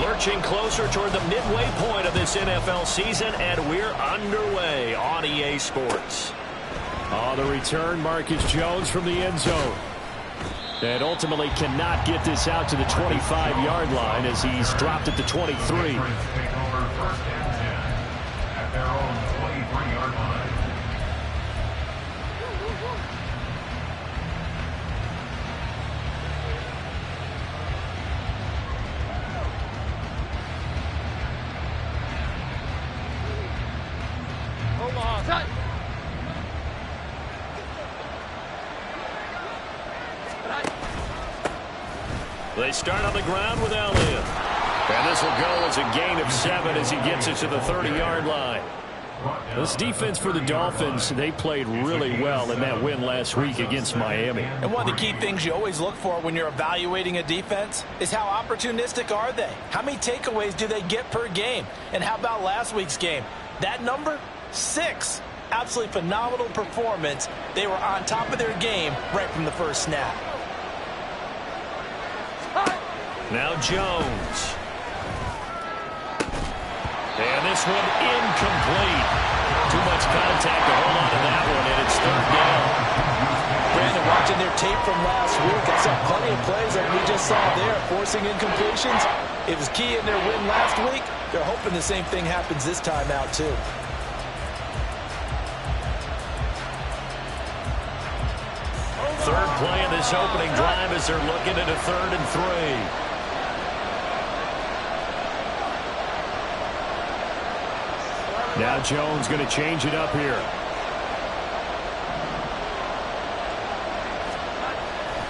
Lurching closer toward the midway point of this NFL season, and we're underway on EA Sports. On the return, Marcus Jones from the end zone. And ultimately cannot get this out to the 25-yard line as he's dropped at the 23. They start on the ground with Elliott. And this will go as a gain of 7 as he gets it to the 30-yard line. This defense for the Dolphins, they played really well in that win last week against Miami. And one of the key things you always look for when you're evaluating a defense is how opportunistic are they? How many takeaways do they get per game? And how about last week's game? That number? 6. Absolutely phenomenal performance. They were on top of their game right from the first snap. Now Jones. And this one incomplete. Too much contact to hold on to that one, and it's 3rd down. Brandon, watching their tape from last week, I saw plenty of plays like we just saw there, forcing incompletions. It was key in their win last week. They're hoping the same thing happens this time out, too. Third play of this opening drive as they're looking at a 3rd and 3. Now Jones going to change it up here.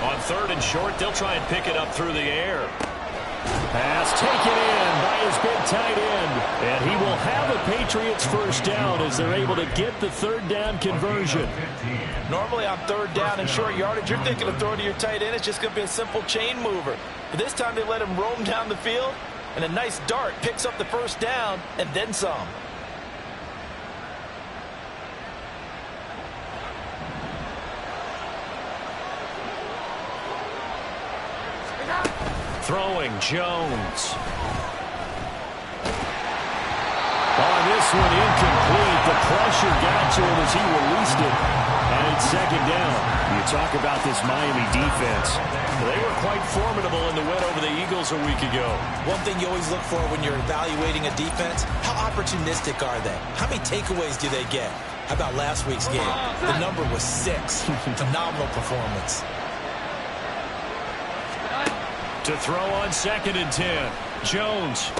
On 3rd and short, they'll try and pick it up through the air. Pass taken in by his big tight end. And he will have a Patriots first down as they're able to get the 3rd down conversion. Normally on 3rd down and short yardage, you're thinking of throwing to your tight end. It's just going to be a simple chain mover. But this time they let him roam down the field, and a nice dart picks up the first down and then some. Throwing Jones. On this one, incomplete. The pressure got to him as he released it. And it's 2nd down. You talk about this Miami defense. They were quite formidable in the win over the Eagles a week ago. One thing you always look for when you're evaluating a defense, how opportunistic are they? How many takeaways do they get? How about last week's game? The number was 6. Phenomenal performance. To throw on 2nd and 10. Jones.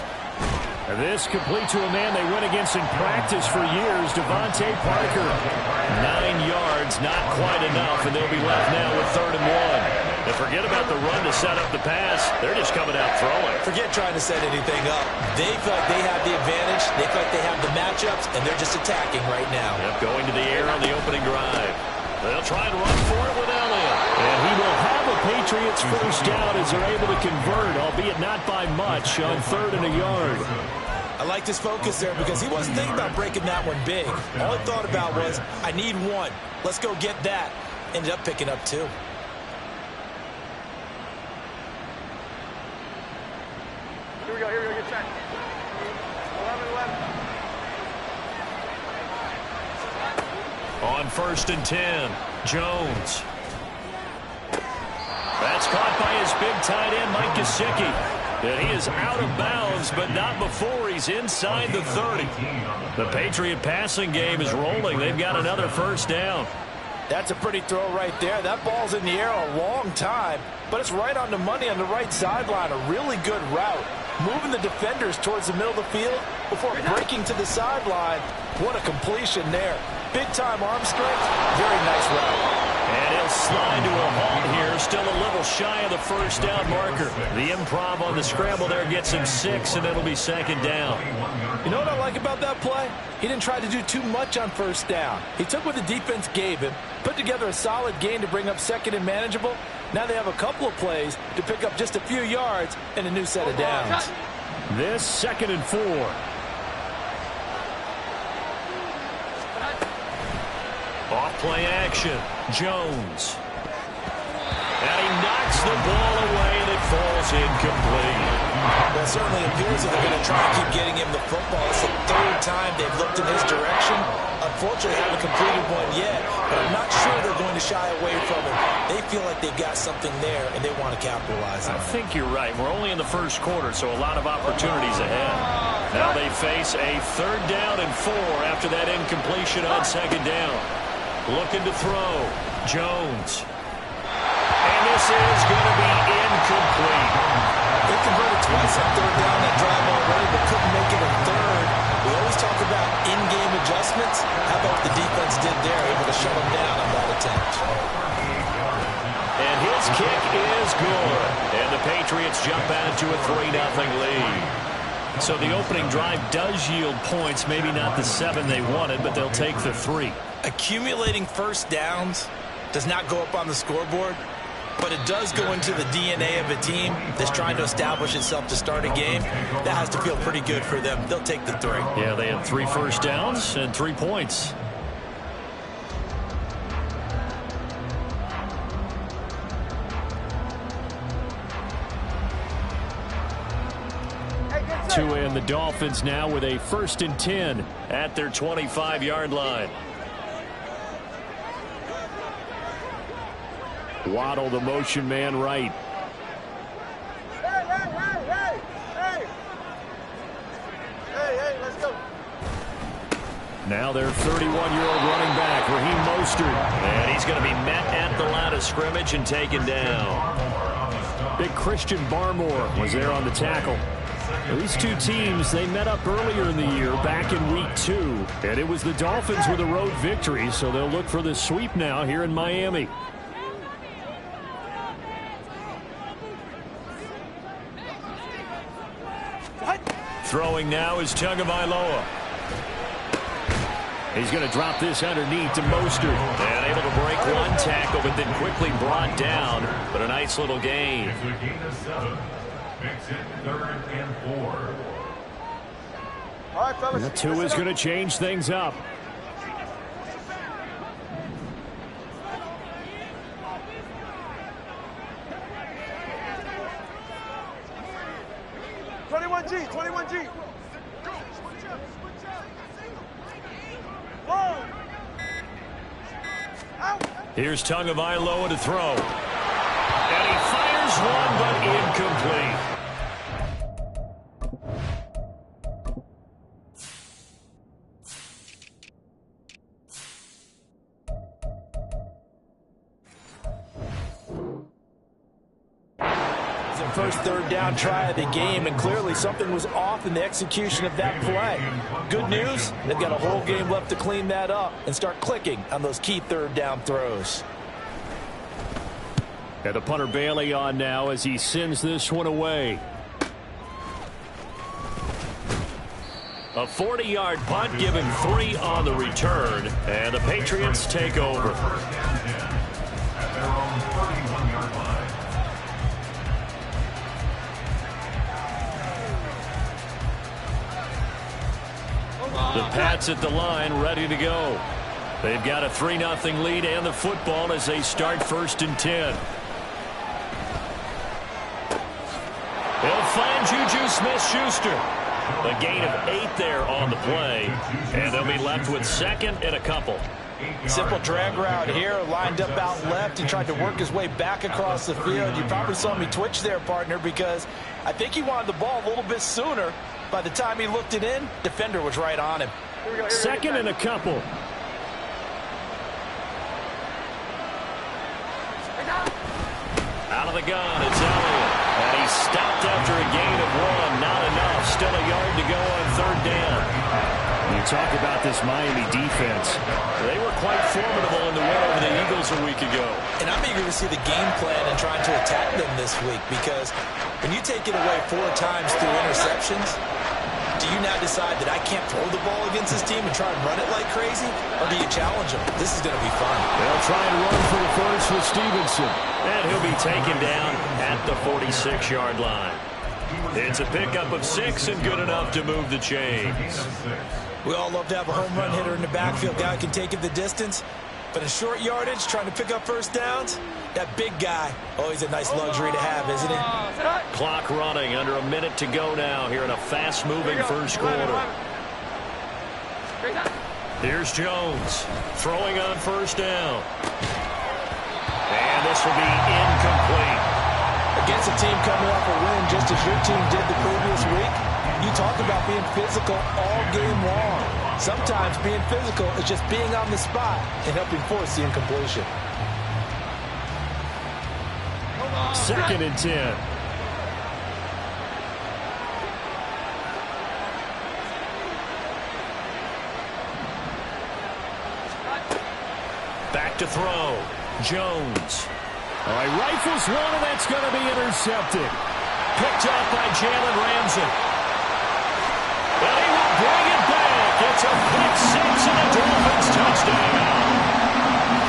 And this complete to a man they went against in practice for years, Devontae Parker. 9 yards, not quite enough, and they'll be left now with 3rd and 1. And forget about the run to set up the pass. They're just coming out throwing. Forget trying to set anything up. They feel like they have the advantage. They feel like they have the matchups, and they're just attacking right now. Yep, going to the air on the opening drive. They'll try and run for it with Elliott. And he will have a Patriots first down as they're able to convert, albeit not by much, on 3rd and a yard. I liked his focus there because he wasn't thinking about breaking that one big. All he thought about was, I need 1. Let's go get that. Ended up picking up 2. Here we go, get set. 11. On 1st and 10, Jones. That's caught by his big tight end, Mike Gesicki. And he is out of bounds, but not before he's inside the 30. The Patriot passing game is rolling. They've got another first down. That's a pretty throw right there. That ball's in the air a long time, but it's right on the money on the right sideline. A really good route. Moving the defenders towards the middle of the field before breaking to the sideline. What a completion there. Big-time arm strength. Very nice route. And he'll slide to a halt here. Still a little shy of the first down marker. The improv on the scramble there gets him 6, and it'll be 2nd down. You know what I like about that play? He didn't try to do too much on first down. He took what the defense gave him, put together a solid gain to bring up 2nd and manageable. Now they have a couple of plays to pick up just a few yards and a new set of downs. This 2nd and 4. Off play action. Jones. And he knocks the ball away, and it falls incomplete. Well, it certainly appears that they're going to try to keep getting him the football. It's the third time they've looked in his direction. Unfortunately, they haven't completed one yet, but I'm not sure they're going to shy away from it. They feel like they've got something there, and they want to capitalize on it. I think you're right. We're only in the first quarter, so a lot of opportunities ahead. Now they face a 3rd down and 4 after that incompletion on 2nd down. Looking to throw. Jones. And this is going to be incomplete. They converted twice on 3rd down that drive already, but couldn't make it a 3rd. We always talk about in-game adjustments. How about what the defense did there, able to shut them down on that attempt. And his kick is good. And the Patriots jump out to a 3-0 lead. So the opening drive does yield points, maybe not the 7 they wanted, but they'll take the 3. Accumulating first downs does not go up on the scoreboard, but it does go into the DNA of a team that's trying to establish itself to start a game. That has to feel pretty good for them. They'll take the 3. Yeah, they had 3 first downs and 3 points. And the Dolphins now with a 1st and 10 at their 25-yard line. Waddle, the motion man, right. Hey, let's go. Now their 31-year-old running back, Raheem Mostert. And he's going to be met at the line of scrimmage and taken down. Big Christian Barmore was there on the tackle. These two teams, they met up earlier in the year, back in week 2. And it was the Dolphins with a road victory, so they'll look for the sweep now here in Miami. What? Throwing now is Tagovailoa. He's going to drop this underneath to Mostert. And able to break one tackle, but then quickly brought down. But a nice little gain. Makes it 3rd and 4. All right, fellas. That 2 is going to change things up. G, 21G. Whoa. Out. Here's Tagovailoa to throw. And he fires one, but incomplete. First 3rd down try of the game, and clearly something was off in the execution of that play. Good news, they've got a whole game left to clean that up and start clicking on those key 3rd down throws. And the punter Bailey on now as he sends this one away. A 40-yard punt, giving 3 on the return, and the Patriots take over. The Pats at the line, ready to go. They've got a 3-0 lead and the football as they start 1st and 10. They'll find Juju Smith-Schuster. A gain of 8 there on the play, and they'll be left with 2nd and a couple. Simple drag route here, lined up out left. He tried to work his way back across the field. You probably saw me twitch there, partner, because I think he wanted the ball a little bit sooner. By the time he looked it in, defender was right on him. 2nd and a couple. Out of the gun, it's Elliott. And he's stopped after a gain of 1. Not enough. Still a yard to go on 3rd down. You talk about this Miami defense. They were quite formidable in the win over the Eagles a week ago. And I'm eager to see the game plan and trying to attack them this week, because when you take it away 4 times through interceptions, do you now decide that I can't throw the ball against this team and try and run it like crazy? Or do you challenge them? This is going to be fun. They'll try and run for the first with Stevenson. And he'll be taken down at the 46-yard line. It's a pickup of 6 and good enough to move the chains. We all love to have a home run hitter in the backfield. Guy can take it the distance. But in short yardage, trying to pick up first downs, that big guy, always a nice luxury to have, isn't it? Clock running, under a minute to go now here in a fast-moving first quarter. Here's Jones, throwing on first down. And this will be incomplete. Against a team coming off a win just as your team did the previous week, you talk about being physical all game long. Sometimes being physical is just being on the spot and helping force the incompletion. 2nd and 10. Back to throw. Jones. All right, rifles one, and that's going to be intercepted. Picked up by Jalen Ramsey. And he will bring it back. It's a pick six and a Dolphins touchdown.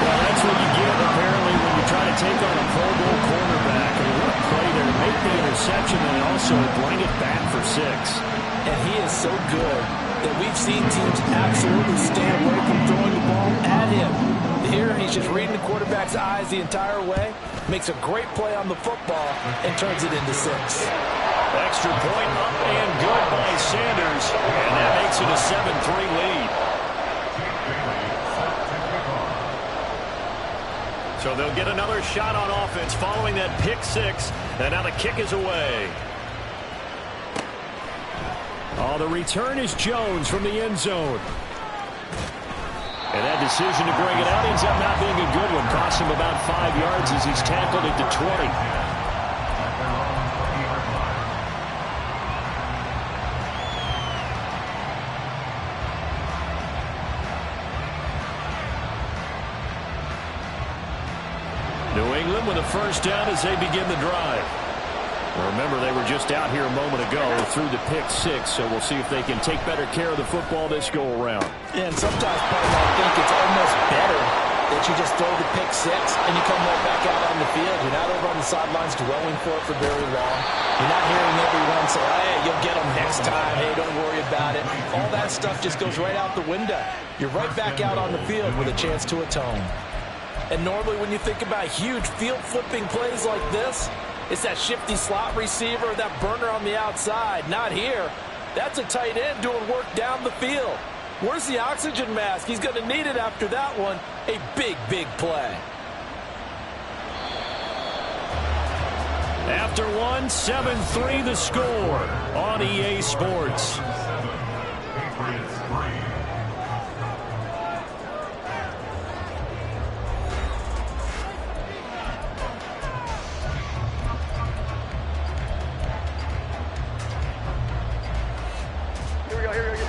Well, that's what you get, apparently, when you try to take on a Pro Bowl cornerback. And what a play there. Make the interception and also bring it back for 6. And he is so good that we've seen teams absolutely stay away from throwing the ball at him. Here, he's just reading the quarterback's eyes the entire way, makes a great play on the football, and turns it into 6. Extra point up and good by Sanders, and that makes it a 7-3 lead. So they'll get another shot on offense following that pick 6, and now the kick is away. Oh, the return is Jones from the end zone. And that decision to bring it out ends up not being a good one. Cost him about 5 yards as he's tackled at the 20. New England with a first down as they begin the drive. Remember, they were just out here a moment ago through the pick 6, so we'll see if they can take better care of the football this go-around. And sometimes, Paul, I think it's almost better that you just throw the pick 6 and you come right back out on the field. You're not over on the sidelines dwelling for it for very long. You're not hearing everyone say, hey, you'll get them next time. Hey, don't worry about it. All that stuff just goes right out the window. You're right back out on the field with a chance to atone. And normally when you think about huge field-flipping plays like this, it's that shifty slot receiver, that burner on the outside. Not here. That's a tight end doing work down the field. Where's the oxygen mask? He's going to need it after that one. A big, big play. After one, 7-3 the score on EA Sports. Patriots 3.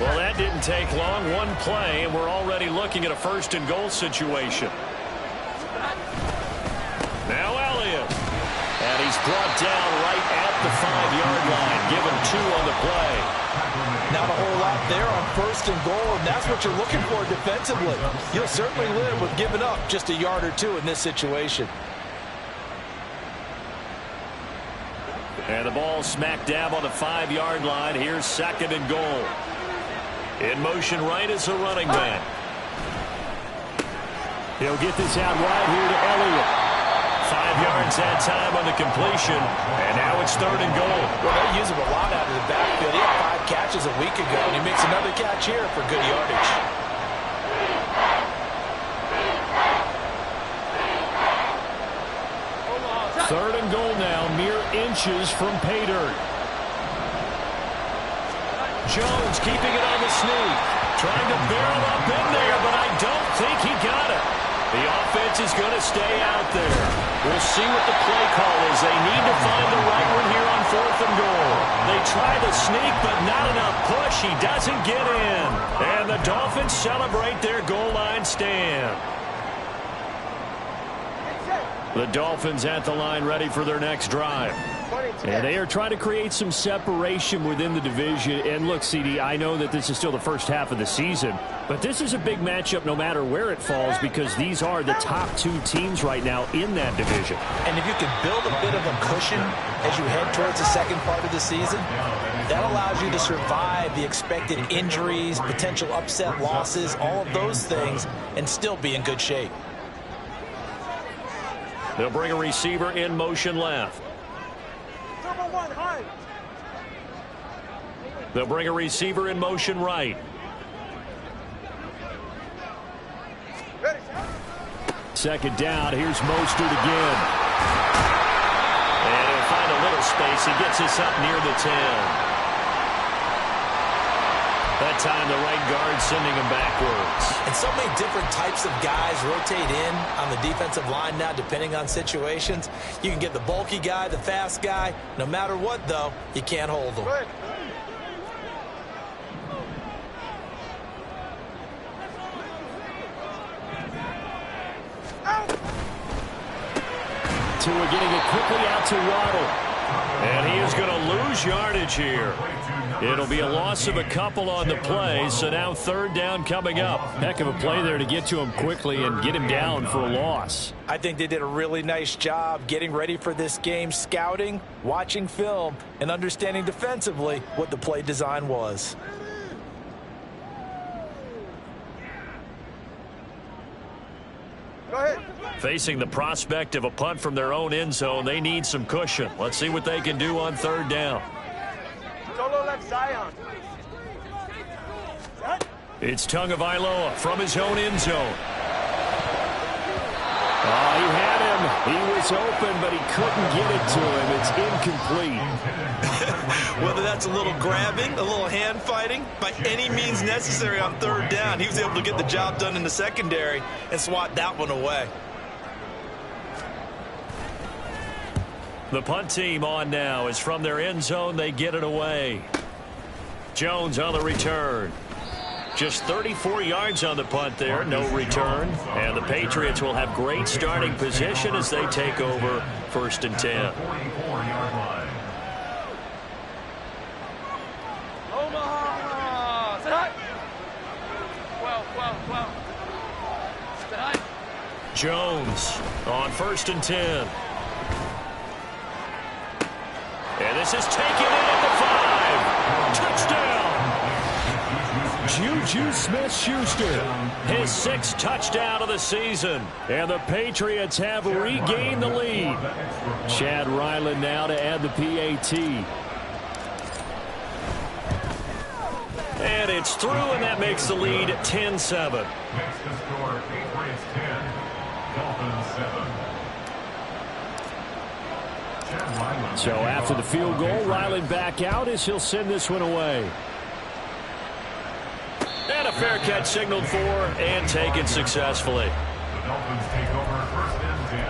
Well, that didn't take long. One play, and we're already looking at a 1st and goal situation. Now Elliott. And he's brought down right at the 5-yard line, given 2 on the play. Not a whole lot there on 1st and goal, and that's what you're looking for defensively. You'll certainly live with giving up just a yard or 2 in this situation. And the ball smack dab on the 5-yard line. Here's 2nd and goal. In motion right is the running back. He'll get this out wide here to Elliott. 5 yards that time on the completion. And now it's 3rd and goal. Well, they use him a lot out of the backfield. He had 5 catches a week ago, and he makes another catch here for good yardage. Third and goal now, mere inches from pay dirt. Jones keeping it on the sneak. Trying to barrel up in there, but I don't think he got it. The offense is going to stay out there. We'll see what the play call is. They need to find the right one here on 4th and goal. They try the sneak, but not enough push. He doesn't get in. And the Dolphins celebrate their goal line stand. The Dolphins at the line ready for their next drive. And they are trying to create some separation within the division. And look, CD, I know that this is still the first half of the season, but this is a big matchup no matter where it falls because these are the top two teams right now in that division. And if you can build a bit of a cushion as you head towards the second part of the season, that allows you to survive the expected injuries, potential upset losses, all of those things, and still be in good shape. They'll bring a receiver in motion left. They'll bring a receiver in motion right. Second down, here's Mostert again. And he'll find a little space. He gets us up near the 10. That time the right guard sending him backwards. And so many different types of guys rotate in on the defensive line now depending on situations. You can get the bulky guy, the fast guy. No matter what, though, you can't hold them. Tua getting it quickly out to Waddle. And he is going to lose yardage here. It'll be a loss of a couple on the play, so now third down coming up. Heck of a play there to get to him quickly and get him down for a loss. I think they did a really nice job getting ready for this game, scouting, watching film, and understanding defensively what the play design was. Go ahead. Facing the prospect of a punt from their own end zone, they need some cushion. Let's see what they can do on third down. Solo left Zion. It's Tagovailoa from his own end zone. Oh, he had him. He was open, but he couldn't get it to him. It's incomplete. Whether that's a little grabbing, a little hand fighting, by any means necessary on third down, he was able to get the job done in the secondary and swat that one away. The punt team on now is from their end zone. They get it away. Jones on the return. Just 34 yards on the punt there. No return. And the Patriots will have great starting position as they take over first and 10. Yard line. Omaha. Set. 12. Jones on first and 10. And this is taken in at the 5. Touchdown! Juju Smith-Schuster. His 6th touchdown of the season. And the Patriots have regained the lead. Chad Ryland now to add the PAT. And it's through, and that makes the lead 10-7. Next to score, Patriots 10, Dolphins 7. So after the field goal, Ryland back out as he'll send this one away. And a fair catch signaled for and taken successfully. The Dolphins take over first and 10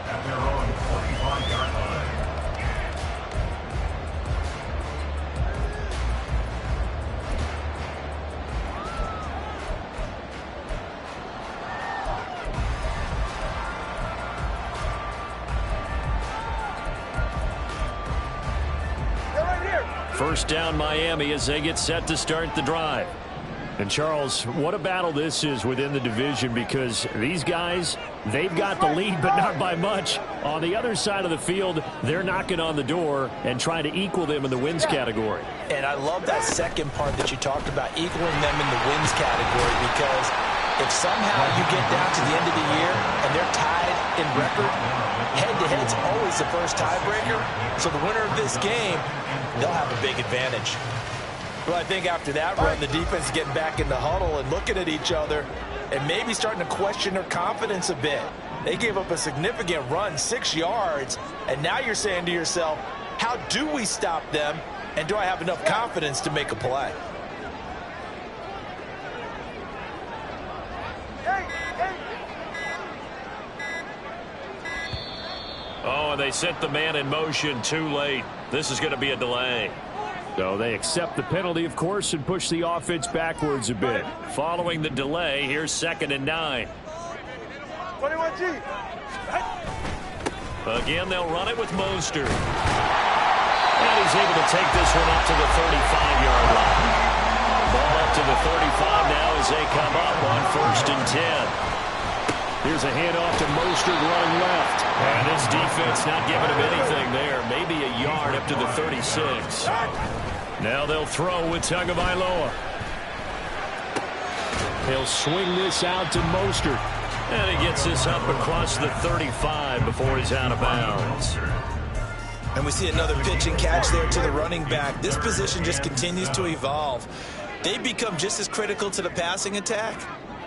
at their own 45-yard line. First down Miami as they get set to start the drive. And Charles, what a battle this is within the division because these guys, they've got the lead, but not by much. On the other side of the field, they're knocking on the door and trying to equal them in the wins category. And I love that second part that you talked about, equaling them in the wins category, because if somehow you get down to the end of the year and they're tied in record, head-to-head's always the first tiebreaker. So the winner of this game, they'll have a big advantage. Well, I think after that run, the defense is getting back in the huddle and looking at each other and maybe starting to question their confidence a bit. They gave up a significant run, 6 yards, and now you're saying to yourself, how do we stop them, and do I have enough confidence to make a play? Oh, and they sent the man in motion too late. This is going to be a delay. So they accept the penalty, of course, and push the offense backwards a bit. Following the delay, here's 2nd and 9. 21G. Again, they'll run it with Mostert. And he's able to take this one up to the 35-yard line. Ball up to the 35 now as they come up on 1st and 10. Here's a handoff to Mostert running left. And this defense not giving him anything there. Maybe a yard up to the 36. Now they'll throw with Tagovailoa. He'll swing this out to Mostert. And he gets this up across the 35 before he's out of bounds. And we see another pitch and catch there to the running back. This position just continues to evolve. They become just as critical to the passing attack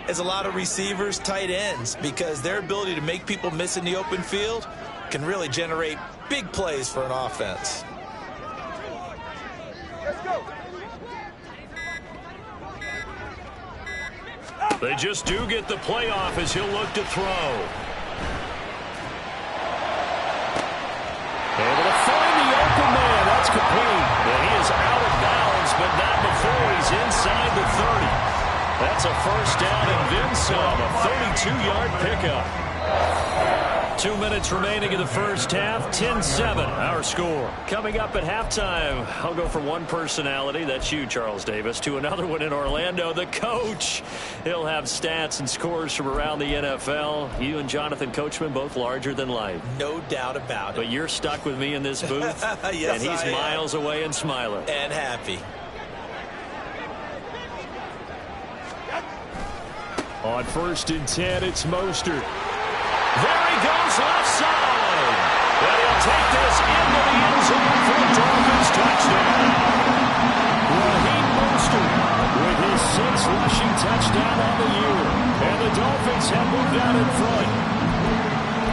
as a lot of receivers, tight ends, because their ability to make people miss in the open field can really generate big plays for an offense. Let's go. They just do get the playoff as he'll look to throw. Able to find the open man. That's complete. And he is out of bounds, but not before he's inside the 30. That's a first down and then some. A 32-yard pickup. 2 minutes remaining in the first half. 10-7, our score. Coming up at halftime, I'll go from one personality, that's you, Charles Davis, to another one in Orlando, the coach. He'll have stats and scores from around the NFL. You and Jonathan Coachman, both larger than life. No doubt about it. But you're stuck with me in this booth, yes, and he's miles away and smiling. And happy. On 1st and 10, it's Mostert. There he goes left side. And he'll take this into the end zone for a Dolphins touchdown. Raheem Mostert with his 6th rushing touchdown on the year. And the Dolphins have moved out in front.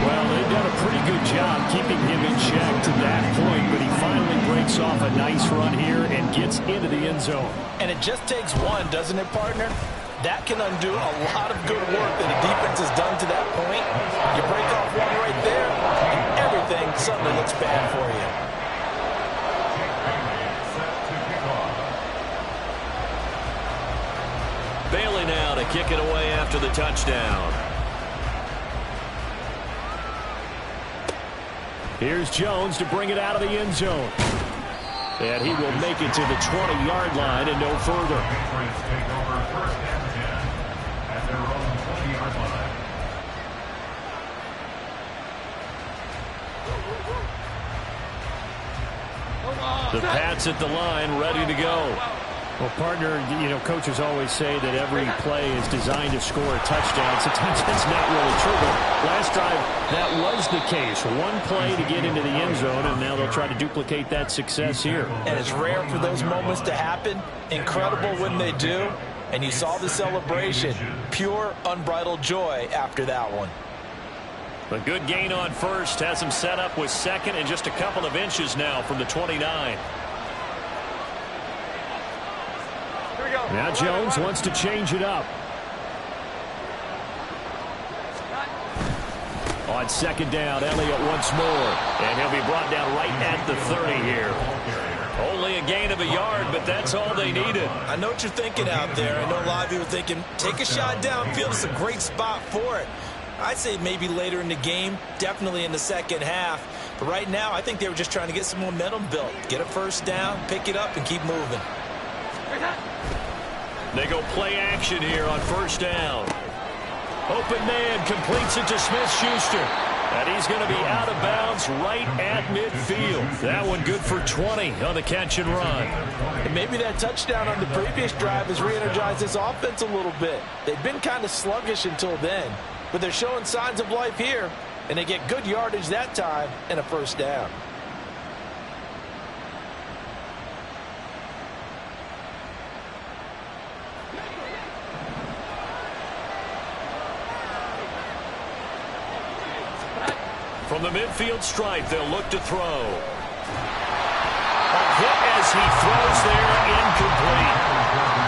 Well, they've done a pretty good job keeping him in check to that point, but he finally breaks off a nice run here and gets into the end zone. And it just takes one, doesn't it, partner? That can undo a lot of good work that the defense has done to that point. You break off one right there, and everything suddenly looks bad for you. Bailey now to kick it away after the touchdown. Here's Jones to bring it out of the end zone. And he will make it to the 20-yard line and no further. Patriots take over 1st and 10 at their own 20-yard line. The Pats at the line, ready to go. Well, partner, you know, coaches always say that every play is designed to score a touchdown. Sometimes that's not really true, but last drive, that was the case. One play to get into the end zone, and now they'll try to duplicate that success here. And it's rare for those moments to happen. Incredible when they do. And you saw the celebration. Pure, unbridled joy after that one. A good gain on first has him set up with second and just a couple of inches now from the 29. Now Jones wants to change it up. On 2nd down, Elliott once more. And he'll be brought down right at the 30 here. Only a gain of a yard, but that's all they needed. I know what you're thinking out there. I know a lot of you are thinking, take a shot downfield. It's a great spot for it. I'd say maybe later in the game, definitely in the second half. But right now, I think they were just trying to get some momentum built. Get a first down, pick it up, and keep moving. They go play action here on 1st down. Open man completes it to Smith-Schuster. And he's going to be out of bounds right at midfield. That one good for 20 on the catch and run. And maybe that touchdown on the previous drive has re-energized this offense a little bit. They've been kind of sluggish until then, but they're showing signs of life here, and they get good yardage that time and a first down. From the midfield stripe, they'll look to throw. A hit as he throws there, incomplete.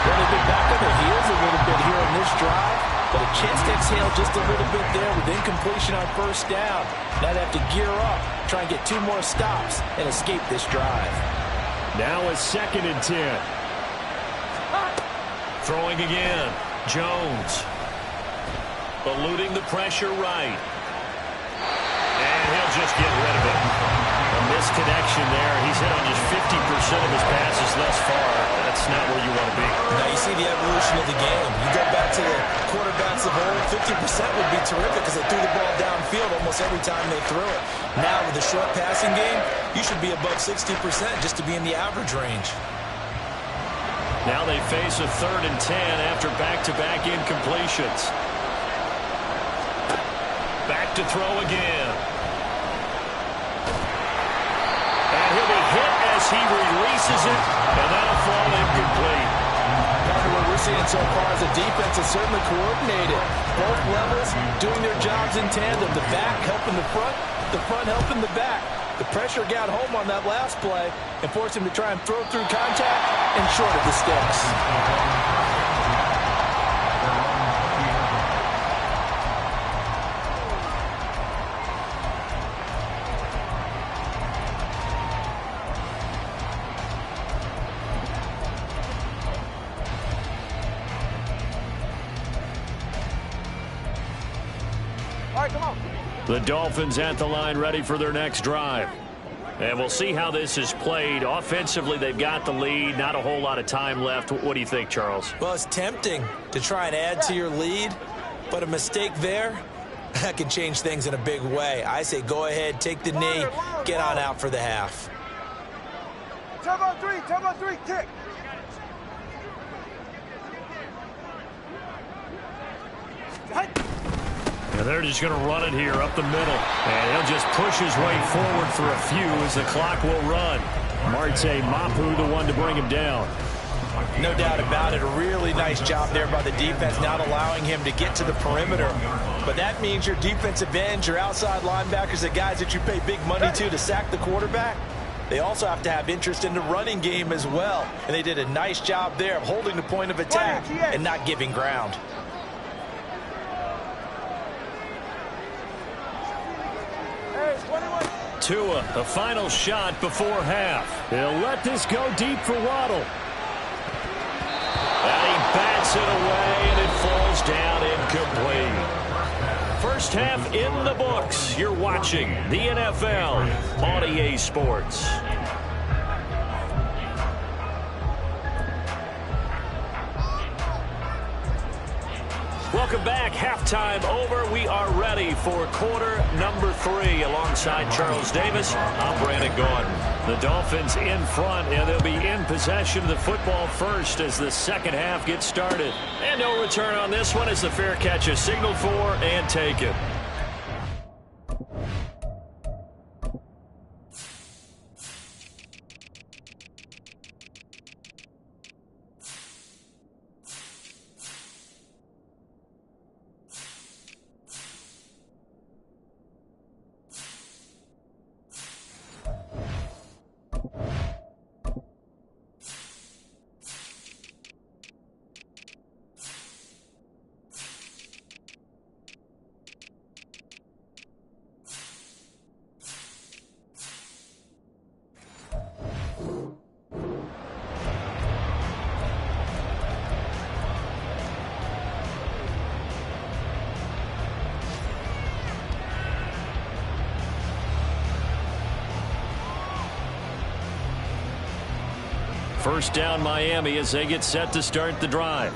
Well, they've been back on their heels a little bit here on this drive, but a chance to exhale just a little bit there with incompletion on 1st down. Now they have to gear up, try and get 2 more stops, and escape this drive. Now a 2nd and 10. Throwing again. Jones. Eluding the pressure right. And he'll just get connection there. He's hit on just 50% of his passes thus far. That's not where you want to be. Now you see the evolution of the game. You go back to the quarterbacks of old, 50% would be terrific because they threw the ball downfield almost every time they threw it. Now with the short passing game, you should be above 60% just to be in the average range. Now they face a 3rd and 10 after back-to-back incompletions. Back to throw again. And he'll be hit as he releases it, and that'll fall incomplete. What we're seeing so far is the defense is certainly coordinated. Both levels doing their jobs in tandem. The back helping the front helping the back. The pressure got home on that last play and forced him to try and throw through contact and short of the sticks. The Dolphins at the line ready for their next drive. And we'll see how this is played. Offensively, they've got the lead. Not a whole lot of time left. What do you think, Charles? Well, it's tempting to try and add to your lead, but a mistake there, that can change things in a big way. I say go ahead, take the knee, get on out for the half. Turbo three, kick. And they're just going to run it here up the middle. And he'll just push his way forward for a few as the clock will run. Marte Mapu, the one to bring him down. No doubt about it. A really nice job there by the defense, not allowing him to get to the perimeter. But that means your defensive ends, your outside linebackers, the guys that you pay big money to sack the quarterback, they also have to have interest in the running game as well. And they did a nice job there of holding the point of attack and not giving ground. Tua, the final shot before half. He'll let this go deep for Waddle. And he bats it away, and it falls down incomplete. First half in the books. You're watching the NFL on EA Sports. Welcome back. Halftime over. We are ready for quarter number 3. Alongside Charles Davis, I'm Brandon Gordon. The Dolphins in front, and they'll be in possession of the football first as the second half gets started. And no return on this one as the fair catch is signaled for and taken. First down Miami as they get set to start the drive.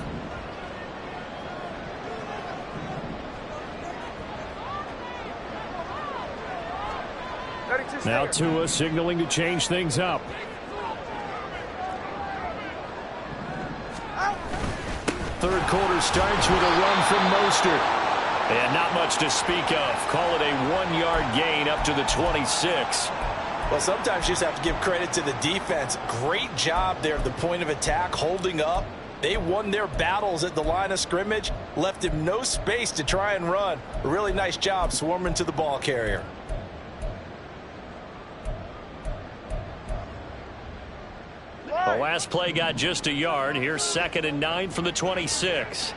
Now Tua signaling to change things up. Third quarter starts with a run from Mostert. And not much to speak of. Call it a 1-yard gain up to the 26. Well, sometimes you just have to give credit to the defense. Great job there at the point of attack, holding up. They won their battles at the line of scrimmage, left him no space to try and run. A really nice job swarming to the ball carrier. The last play got just a yard. Here's 2nd and 9 from the 26.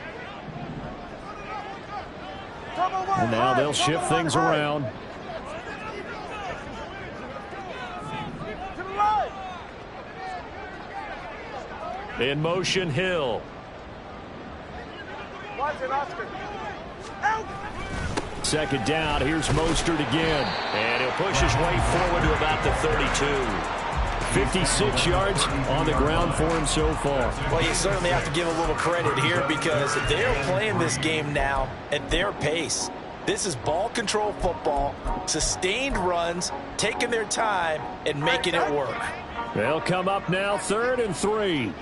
And now they'll shift things around. In motion, Hill. Second down. Here's Mostert again. And he'll He'll push his way forward to about the 32. 56 yards on the ground for him so far. Well, you certainly have to give a little credit here because they're playing this game now at their pace. This is ball control football, sustained runs, taking their time and making it work. They'll come up now 3rd and 3.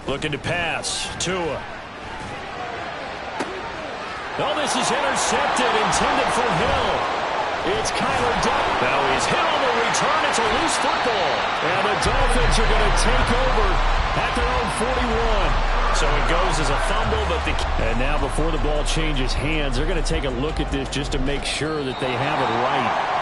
Looking to pass. Tua. Oh, this is intercepted, intended for Hill. It's Kyler Dunn. Now he's hit on the return. It's a loose football. And the Dolphins are going to take over at their own 41. So it goes as a fumble, but and now before the ball changes hands, they're going to take a look at this just to make sure that they have it right.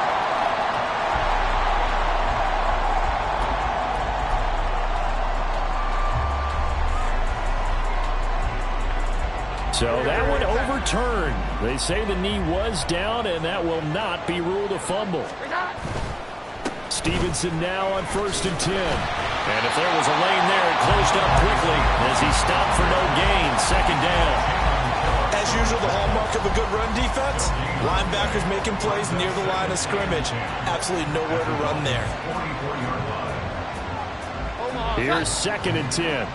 So that one overturned. They say the knee was down, and that will not be ruled a fumble. Stevenson now on 1st and 10. And if there was a lane there, it closed up quickly as he stopped for no gain. 2nd down. As usual, the hallmark of a good run defense, linebackers making plays near the line of scrimmage. Absolutely nowhere to run there. Here's 2nd and 10.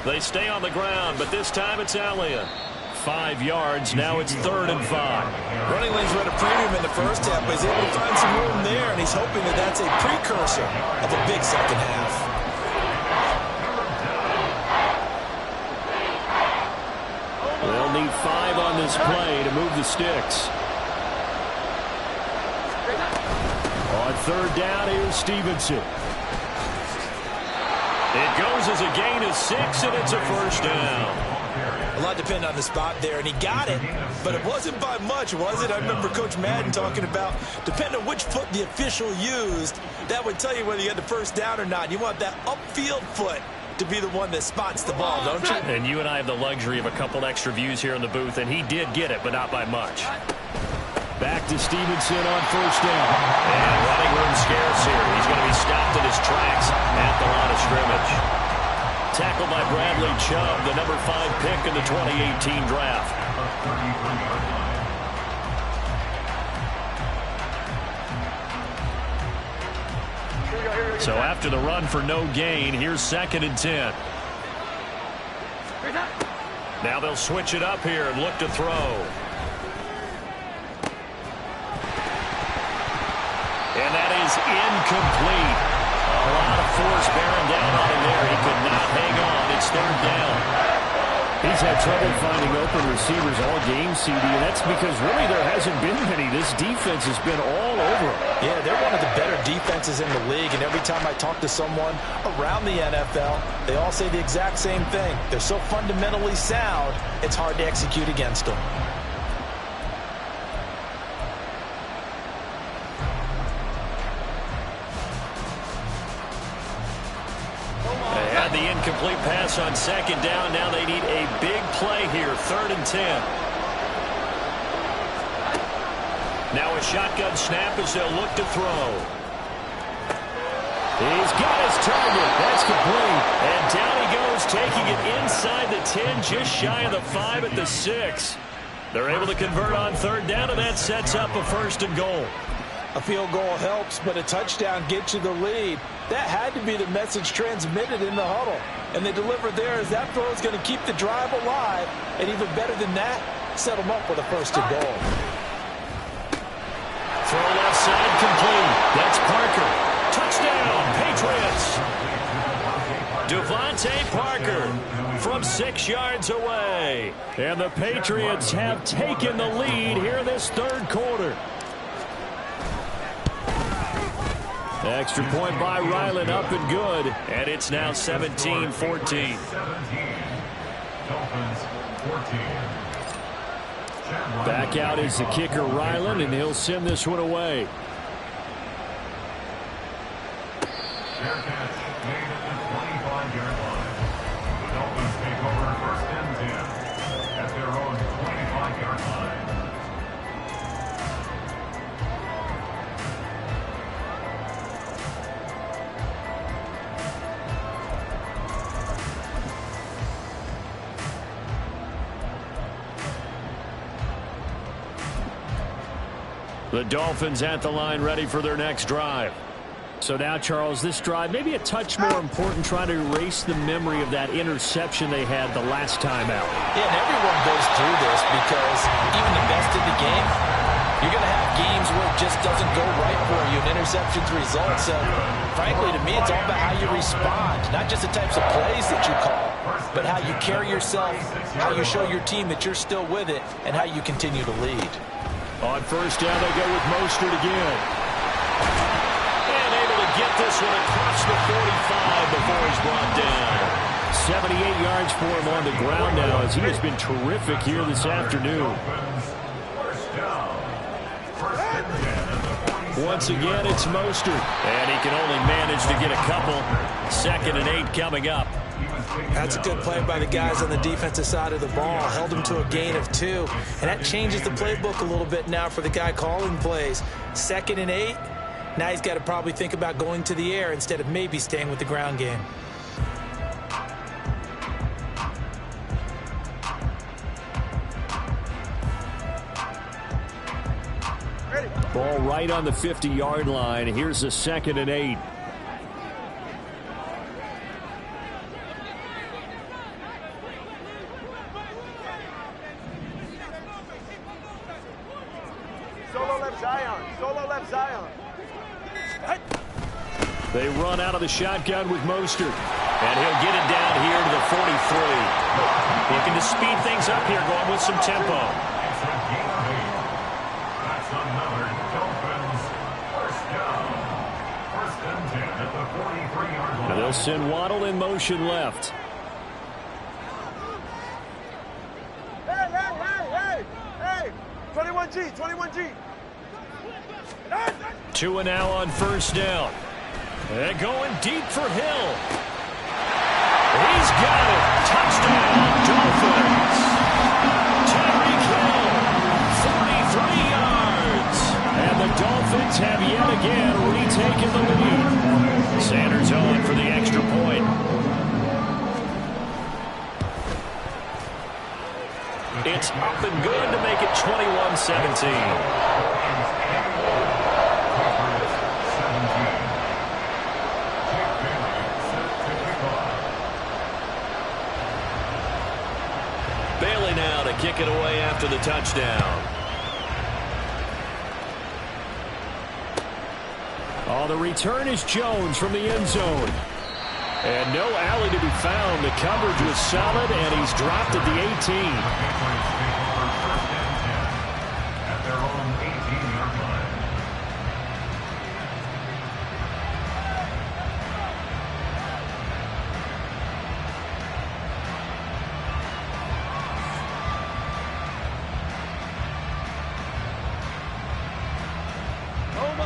They stay on the ground, but this time it's Elliott. 5 yards. Now it's 3rd and 5. Running lanes were at a premium in the first half, but he's able to find some room there, and he's hoping that that's a precursor of a big second half. They'll need 5 on this play to move the sticks. On 3rd down, here's Stevenson. It goes as a gain of 6, and it's a 1st down. A lot depended on the spot there, and he got it, but it wasn't by much, was it? I remember Coach Madden talking about, depending on which foot the official used, that would tell you whether you had the 1st down or not. You want that upfield foot to be the one that spots the ball, don't you? And you and I have the luxury of a couple extra views here in the booth, and he did get it, but not by much. Back to Stevenson on 1st down. And running room scarce here. He's going to be stopped in his tracks at the line of scrimmage. Tackled by Bradley Chubb, the number 5 pick in the 2018 draft. So after the run for no gain, here's 2nd and 10. Now they'll switch it up here and look to throw. And that is incomplete. A lot of force bearing down on him there. He could not hang on. It's 3rd down. He's had trouble finding open receivers all game, CD, and that's because really there hasn't been many. This defense has been all over him. Yeah, they're one of the better defenses in the league, and every time I talk to someone around the NFL, they all say the exact same thing. They're so fundamentally sound, it's hard to execute against them. The incomplete pass on 2nd down. Now they need a big play here. 3rd and 10. Now a shotgun snap as they'll look to throw. He's got his target. That's complete. And down he goes, taking it inside the 10, just shy of the 5 at the 6. They're able to convert on 3rd down, and that sets up a 1st and goal. A field goal helps, but a touchdown gets you the lead. That had to be the message transmitted in the huddle. And they delivered there as that throw is going to keep the drive alive. And even better than that, set them up with a 1st and goal. Throw left side complete. That's Parker. Touchdown, Patriots. Devontae Parker from 6 yards away. And the Patriots have taken the lead here in this 3rd quarter. Extra point by Ryland, up and good. And it's now 17-14. 17. Dolphins 14. Back out is the kicker, Ryland, and he'll send this one away. Fair catch made at the 25-yard line. The Dolphins take over 1st and 10 at their own 25-yard line. The Dolphins at the line ready for their next drive. So now, Charles, this drive maybe a touch more important, trying to erase the memory of that interception they had the last time out. Yeah, and everyone goes through this because even the best in the game, you're going to have games where it just doesn't go right for you, and interceptions result. So, frankly, to me, it's all about how you respond, not just the types of plays that you call, but how you carry yourself, how you show your team that you're still with it, and how you continue to lead. On first down, they go with Mostert again. And able to get this one across the 45 before he's brought down. 78 yards for him on the ground now, as he has been terrific here this afternoon. Once again, it's Mostert. And he can only manage to get a couple. 2nd and 8 coming up. That's a good play by the guys on the defensive side of the ball. Held him to a gain of 2. And that changes the playbook a little bit now for the guy calling plays. 2nd and 8. Now he's got to probably think about going to the air instead of maybe staying with the ground game. Ball right on the 50-yard line. Here's the 2nd and 8. Solo left Zion. Solo left Zion. They run out of the shotgun with Mostert. And he'll get it down here to the 43. Looking to speed things up here, going with some tempo. That's another Dolphins first down. 1st and 10 at the 43-yard line. Now they'll send Waddle in motion left. Hey! 21G, 21G. 2 and now on first down. And going deep for Hill. He's got it. Touchdown, Dolphins. Tyreek Hill, 43 yards. And the Dolphins have yet again retaken the lead. Sanders on for the extra point. It's up and good to make it 21-17. Bailey now to kick it away after the touchdown. Oh, the return is Jones from the end zone. And no alley to be found. The coverage was solid, and he's dropped at the 18. At their own 18-yard line.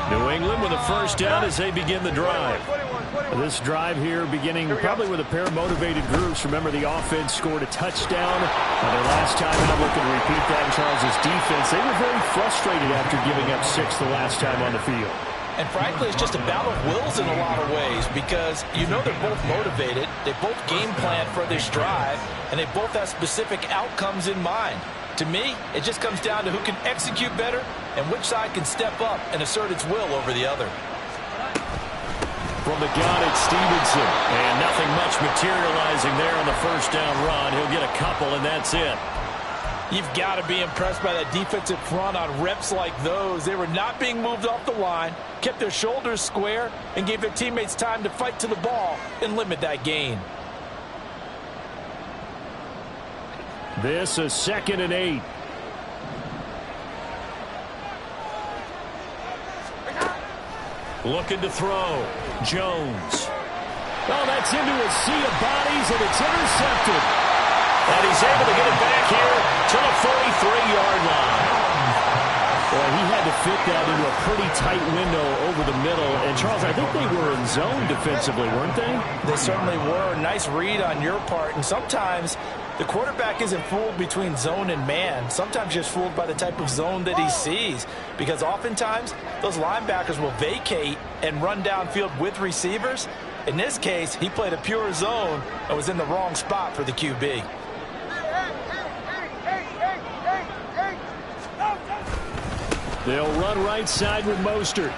New England with a first down as they begin the drive. 21. This drive here beginning probably with a pair of motivated groups. Remember, the offense scored a touchdown. Their last time out, looking to repeat that in Charles' defense. They were very frustrated after giving up 6 the last time on the field. And frankly, it's just a battle of wills in a lot of ways because you know they're both motivated. They both game plan for this drive, and they both have specific outcomes in mind. To me, it just comes down to who can execute better and which side can step up and assert its will over the other. From the gun, it's Stevenson. And nothing much materializing there on the first down run. He'll get a couple, and that's it. You've got to be impressed by that defensive front on reps like those. They were not being moved off the line, kept their shoulders square, and gave their teammates time to fight to the ball and limit that gain. This is 2nd and 8. Looking to throw. Jones. Oh, that's into a sea of bodies, and it's intercepted. And he's able to get it back here to the 43-yard line. Boy, he had to fit that into a pretty tight window over the middle. And, Charles, I think they were in zone defensively, weren't they? They certainly were. Nice read on your part. And sometimes the quarterback isn't fooled between zone and man. Sometimes just fooled by the type of zone that he sees. Because oftentimes, those linebackers will vacate and run downfield with receivers. In this case, he played a pure zone and was in the wrong spot for the QB. They'll run right side with Mostert.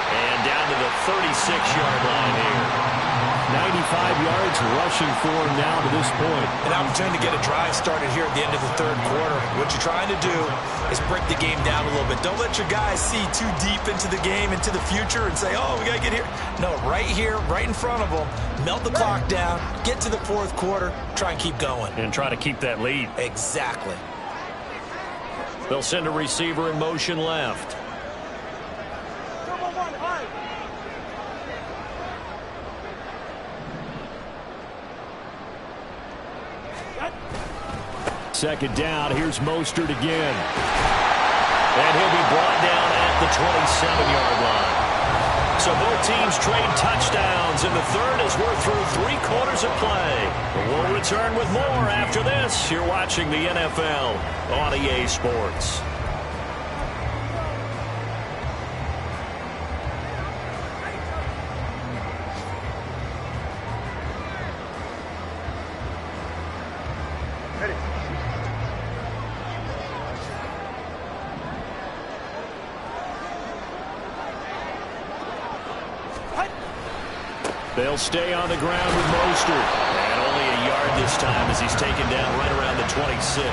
And down to the 36-yard line here. 95 yards rushing for him now to this point. An opportunity to get a drive started here at the end of the third quarter. What you're trying to do is break the game down a little bit. Don't let your guys see too deep into the game, into the future, and say, oh, we got to get here. No, right here, right in front of them, melt the clock down, get to the fourth quarter, try and keep going. And try to keep that lead. Exactly. They'll send a receiver in motion left. Second down, here's Mostert again. And he'll be brought down at the 27-yard line. So both teams trade touchdowns in the third as we're through 3 quarters of play. But we'll return with more after this. You're watching the NFL on EA Sports. They'll stay on the ground with Mostert. And only a yard this time as he's taken down right around the 26.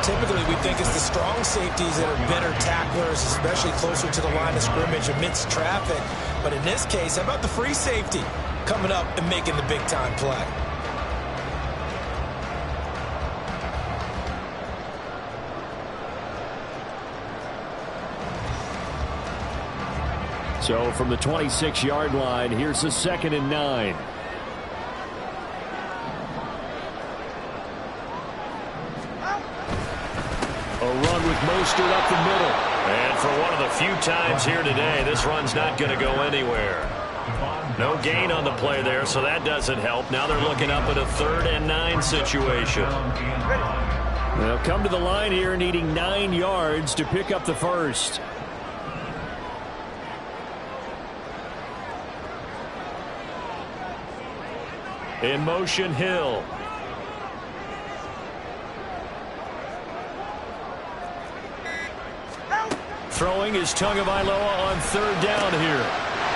Typically, we think it's the strong safeties that are better tacklers, especially closer to the line of scrimmage amidst traffic. But in this case, how about the free safety coming up and making the big-time play? So from the 26-yard line, here's the 2nd and 9. A run with Mostert up the middle. And for one of the few times here today, this run's not going to go anywhere. No gain on the play there, so that doesn't help. Now they're looking up at a 3rd and 9 situation. They'll come to the line here needing 9 yards to pick up the first. In motion, Hill. Throwing is Tagovailoa on 3rd down here.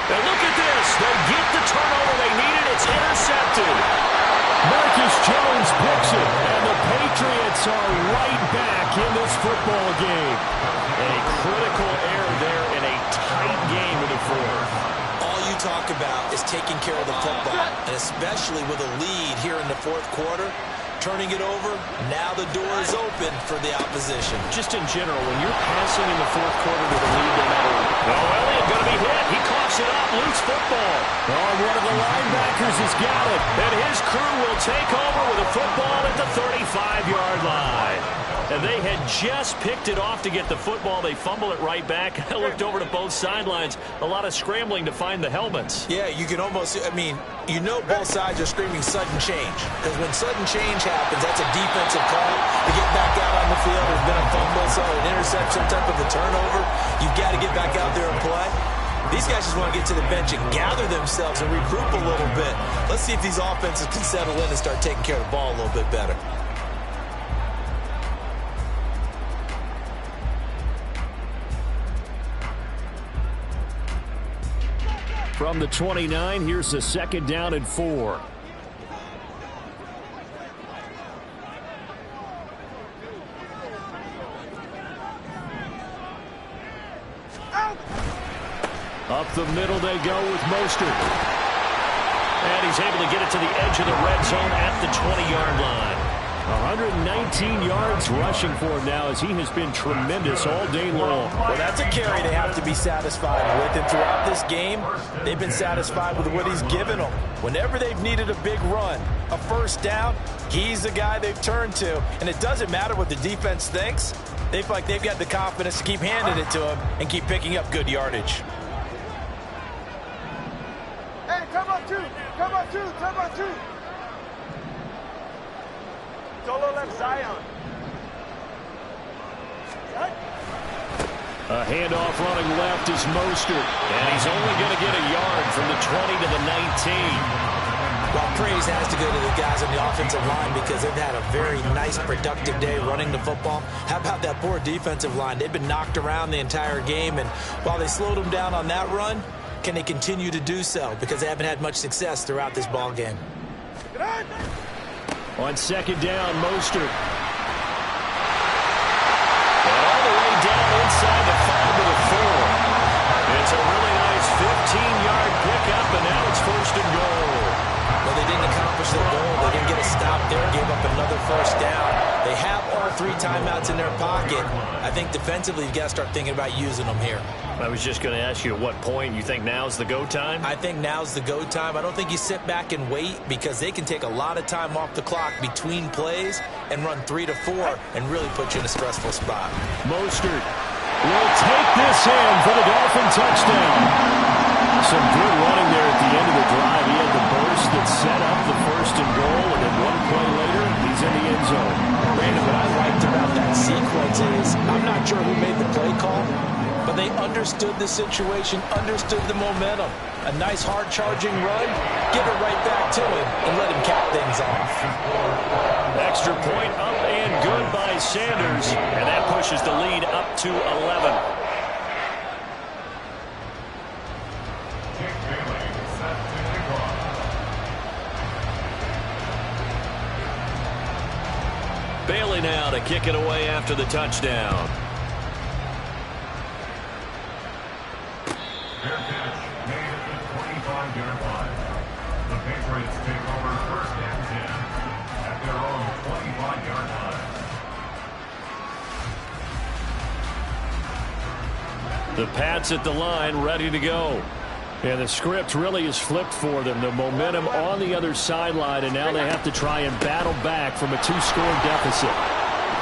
And look at this. They get the turnover they needed. It's intercepted. Marcus Jones picks it, and the Patriots are right back in this football game. A critical error there in a tight game in the fourth. All you talk about is taking care of the football, and especially with a lead here in the fourth quarter, turning it over, now the door is open for the opposition. Just in general, when you're passing in the fourth quarter with a lead, no matter what. Oh, Elliott going to be hit. He coughs it up, loose football. Oh, one of the linebackers has got it. And his crew will take over with a football at the 35-yard line. And they had just picked it off to get the football. They fumble it right back. I looked over to both sidelines. A lot of scrambling to find the helmets. Yeah, you can almost, you know both sides are screaming sudden change. Because when sudden change happens, that's a defensive call. To get back out on the field, there's been a fumble, so an interception, type of a turnover. You've got to get back out there and play. These guys just want to get to the bench and gather themselves and regroup a little bit. Let's see if these offenses can settle in and start taking care of the ball a little bit better. From the 29, here's the 2nd down and 4. Up the middle they go with Mostert. And he's able to get it to the edge of the red zone at the 20-yard line. 119 yards rushing for him now as he has been tremendous all day long. Well, that's a carry they have to be satisfied with. And throughout this game, they've been satisfied with what he's given them. Whenever they've needed a big run, a first down, he's the guy they've turned to. And it doesn't matter what the defense thinks. They feel like they've got the confidence to keep handing it to him and keep picking up good yardage. Hey, come on, 2. Come on, 2. Come on, 2. Solo left Zion. A handoff running left is Mostert. And he's only going to get a yard from the 20 to the 19. Well, praise has to go to the guys on the offensive line because they've had a very nice, productive day running the football. How about that poor defensive line? They've been knocked around the entire game, and while they slowed them down on that run, can they continue to do so? Because they haven't had much success throughout this ball game. On second down, Mostert. And all the way down inside the 5 to the 4. It's a really nice 15-yard pickup, and now it's 1st and goal. Well, they didn't accomplish their goal. They didn't get a stop there, gave up another 1st down. They have all 3 timeouts in their pocket. I think defensively, you've got to start thinking about using them here. I was just going to ask you at what point you think now's the go time? I think now's the go time. I don't think you sit back and wait because they can take a lot of time off the clock between plays and run 3 to 4 and really put you in a stressful spot. Mostert will take this in for the Dolphin touchdown. Some good running there at the end of the drive. He had the burst that set up the 1st and goal, and then one play later, he's in the end zone. Brandon, what I liked about that sequence is I'm not sure who made the play call, but they understood the situation, understood the momentum. A nice hard-charging run, give it right back to him, and let him cap things off. Extra point up and good by Sanders, and that pushes the lead up to 11. Bailey now to kick it away after the touchdown. Fair catch made at the 25-yard line. The Patriots take over 1st and 10 at their own 25-yard line. The Pats at the line, ready to go. And the script really is flipped for them. The momentum on the other sideline, and now they have to try and battle back from a 2-score deficit.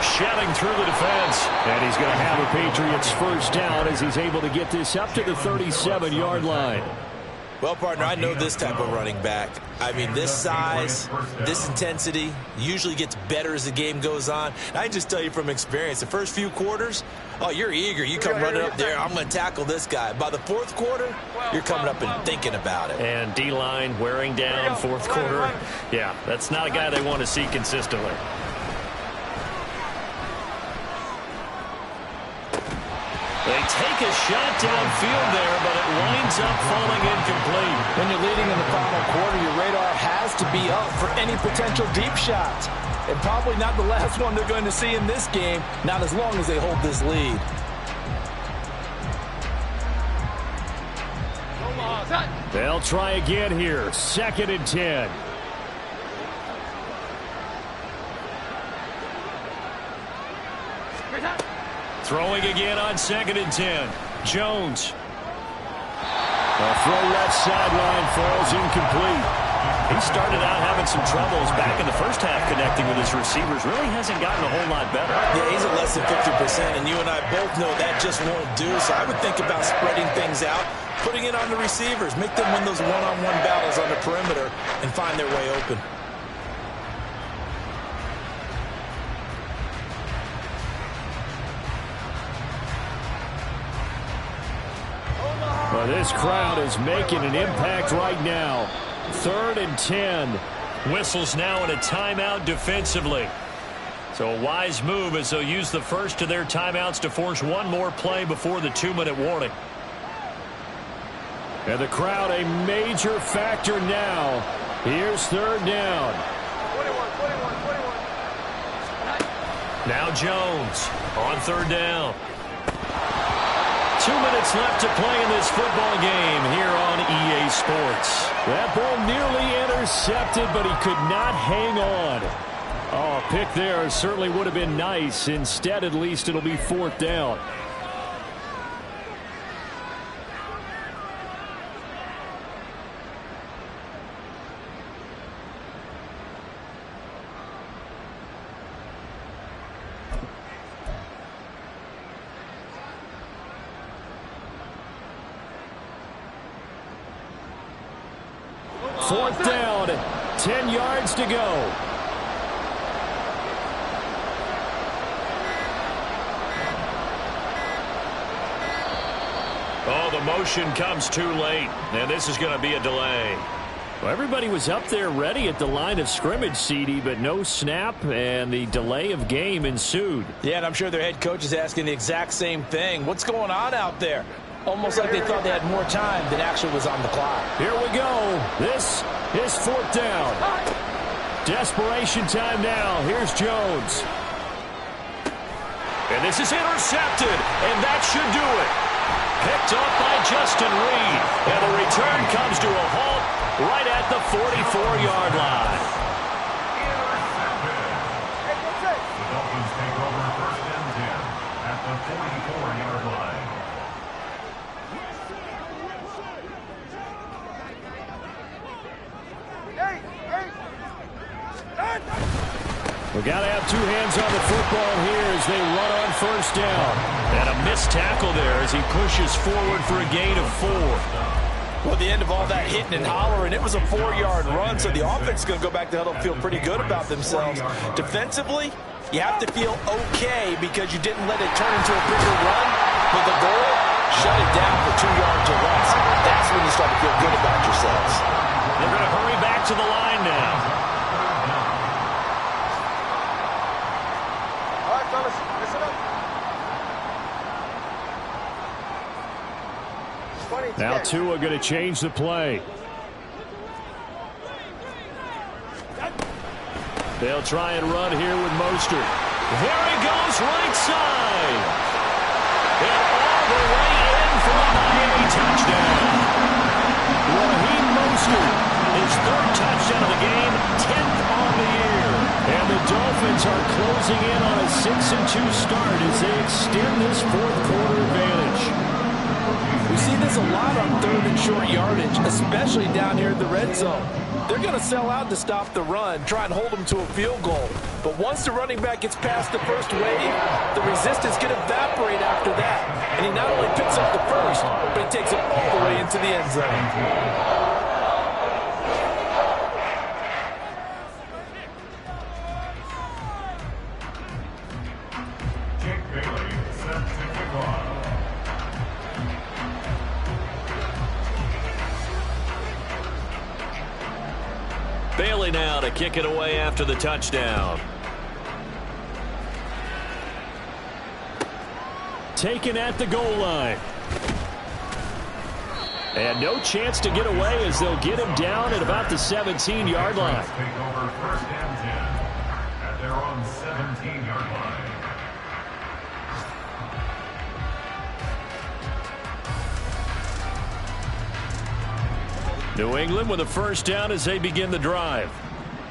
Shouting through the defense, and he's going to have a Patriots 1st down as he's able to get this up to the 37-yard line. Well, partner, I know this type of running back. I mean, this size, this intensity usually gets better as the game goes on. And I can just tell you from experience, the first few quarters, oh, you're eager. You come running up there, I'm going to tackle this guy. By the 4th quarter, you're coming up and thinking about it. And D-line wearing down 4th quarter. Yeah, that's not a guy they want to see consistently. They take a shot downfield there, but it winds up falling incomplete. When you're leading in the final quarter, your radar has to be up for any potential deep shots. And probably not the last one they're going to see in this game, not as long as they hold this lead. They'll try again here. 2nd and 10. Throwing again on 2nd and 10. Jones. A throw left sideline falls incomplete. He started out having some troubles back in the first half connecting with his receivers. Really hasn't gotten a whole lot better. Yeah, he's at less than 50%, and you and I both know that just won't do. So I would think about spreading things out, putting it on the receivers, make them win those one-on-one battles on the perimeter, and find their way open. Well, this crowd is making an impact right now. 3rd and 10. Whistles now in a timeout defensively. So a wise move as they'll use the first of their timeouts to force one more play before the 2-minute warning. And the crowd a major factor now. Here's 3rd down. 21. Now Jones on 3rd down. 2 minutes left to play in this football game here on EA Sports. That ball nearly intercepted, but he could not hang on. Oh, a pick there certainly would have been nice. Instead, at least, it'll be 4th down. Fourth down, 10 yards to go. Oh, the motion comes too late, and this is going to be a delay. Well, everybody was up there ready at the line of scrimmage, CD, but no snap, and the delay of game ensued. Yeah, and I'm sure their head coach is asking the exact same thing. What's going on out there? Almost like they thought they had more time than actually was on the clock. Here we go. This is 4th down. Desperation time now. Here's Jones. And this is intercepted, and that should do it. Picked up by Justin Reed, and the return comes to a halt right at the 44-yard line. The Dolphins take over 1st and 10 at the 44-yard line. We got to have two hands on the football here as they run on 1st down. And a missed tackle there as he pushes forward for a gain of 4. Well, the end of all that hitting and hollering, it was a 4-yard run, so the offense is going to go back to huddle and feel pretty good about themselves. Defensively, you have to feel okay because you didn't let it turn into a bigger run, but the goal, shut it down for 2 yards or less. That's when you start to feel good about yourselves. They're going to hurry back to the line now. All right, fellas, listen up. Now Tua going to change the play. They'll try and run here with Mostert. There he goes, right side. And all the way in for a Miami touchdown. Raheem Mostert, His 3rd touchdown of the game, 10th on the year. and the Dolphins are closing in on a 6-2 start as they extend this 4th quarter advantage. We see this a lot on 3rd and short yardage, especially down here in the red zone. They're going to sell out to stop the run, try and hold them to a field goal. But once the running back gets past the first wave, the resistance can evaporate after that. And he not only picks up the first, but he takes it all the way into the end zone. Bailey now to kick it away after the touchdown. Taken at the goal line. And no chance to get away as they'll get him down at about the 17-yard line. Take over 1st and 10 at their own 17-yard line. New England with a 1st down as they begin the drive.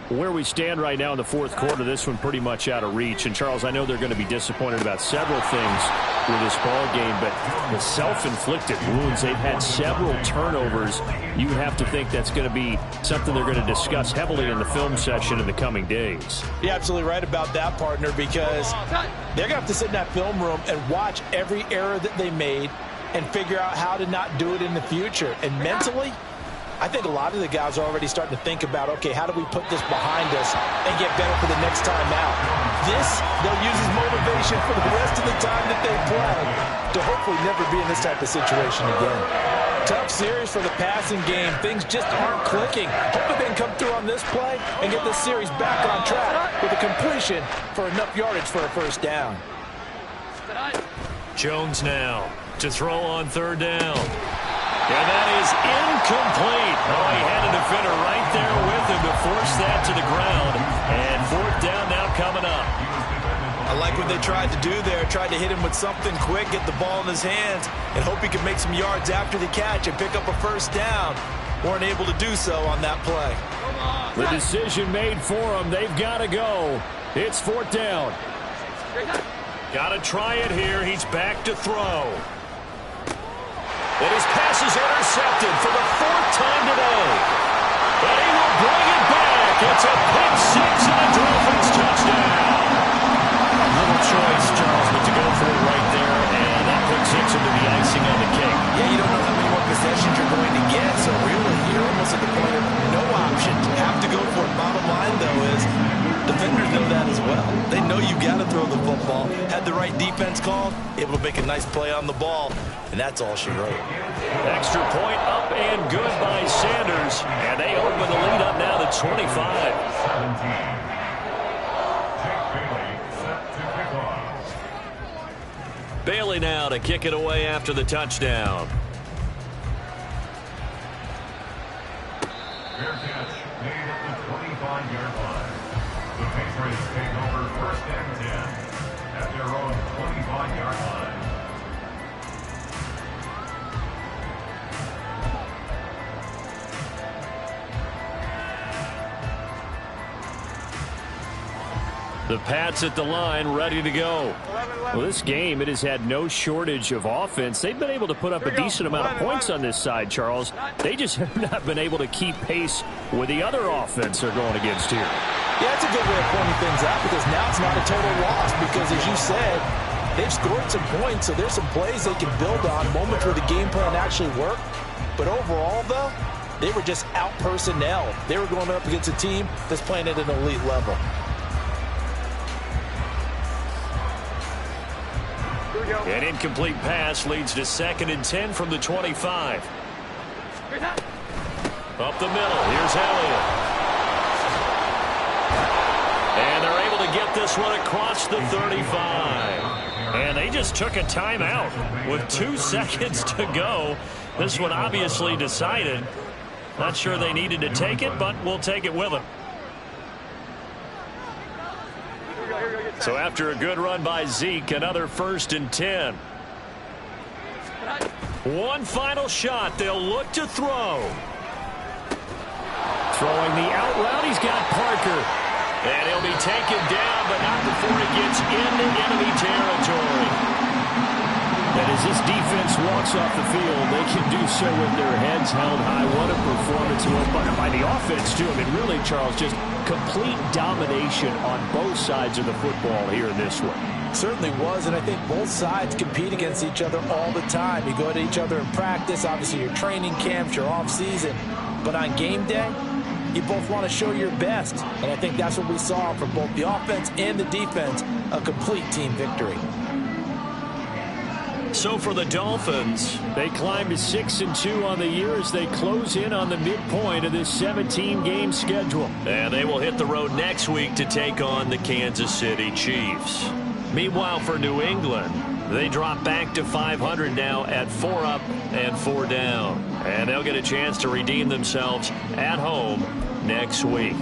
Where we stand right now in the 4th quarter, this one pretty much out of reach. And, Charles, I know they're going to be disappointed about several things with this ball game, but the self-inflicted wounds, they've had several turnovers. You have to think that's going to be something they're going to discuss heavily in the film session in the coming days. You're absolutely right about that, partner, because they're going to have to sit in that film room and watch every error that they made and figure out how to not do it in the future. And mentally, I think a lot of the guys are already starting to think about, okay, how do we put this behind us and get better for the next time out? This, they'll use as motivation for the rest of the time that they play to hopefully never be in this type of situation again. Tough series for the passing game. Things just aren't clicking. Hopefully they can come through on this play and get this series back on track with a completion for enough yardage for a 1st down. Jones now to throw on 3rd down. And that is incomplete. Oh, he had a defender right there with him to force that to the ground. And 4th down now coming up. I like what they tried to do there. Tried to hit him with something quick, get the ball in his hands, and hope he could make some yards after the catch and pick up a 1st down. Weren't able to do so on that play. The decision made for them. They've got to go. It's 4th down. Got to try it here. He's back to throw. And his pass is intercepted for the 4th time today. And he will bring it back. It's a pick 6 and a Dolphins touchdown. Little choice, Charles, but to go for it right there. And that pick 6 will be the icing on the cake. Yeah, you don't know how many more possessions you're going to get, so really you're almost at the point of no option. You have to go for it. Bottom line, though, is defenders know that as well. They know you got to throw the football. Had the right defense defense called, able to make a nice play on the ball, and that's all she wrote. Extra point up and good by Sanders. And they open the lead up now to 25. 17. Jake Bailey set to kick off. Bailey now to kick it away after the touchdown. Fair catch made at the 25-yard line. The Patriots take over first and 10 at their own 25-yard line. The Pats at the line, ready to go. Well, this game, it has had no shortage of offense. They've been able to put up a decent amount of points on this side, Charles. They just have not been able to keep pace with the other offense they're going against here. Yeah, that's a good way of pointing things out because now it's not a total loss because, as you said, they've scored some points, so there's some plays they can build on, moments where the game plan actually worked. But overall, though, they were just out-personnel. They were going up against a team that's playing at an elite level. An incomplete pass leads to 2nd and 10 from the 25. Up the middle, here's Elliott. And they're able to get this one across the 35. And they just took a timeout with 2 seconds to go. This one obviously decided. Not sure they needed to take it, but we'll take it with them. So after a good run by Zeke, another 1st and 10. One final shot. They'll look to throw. Throwing the out route, he's got Parker. And he'll be taken down, but not before he gets into enemy territory. And as this defense walks off the field, they can do so with their heads held high. What a performance by the offense, too. I mean, really, Charles, just complete domination on both sides of the football here in this one. Certainly was, and I think both sides compete against each other all the time. You go to each other in practice, obviously your training camps, your off-season. But on game day, you both want to show your best. And I think that's what we saw from both the offense and the defense, a complete team victory. So for the Dolphins, they climb to 6-2 on the year as they close in on the midpoint of this 17-game schedule. And they will hit the road next week to take on the Kansas City Chiefs. Meanwhile, for New England, they drop back to 500 now at 4 up and 4 down. And they'll get a chance to redeem themselves at home next week.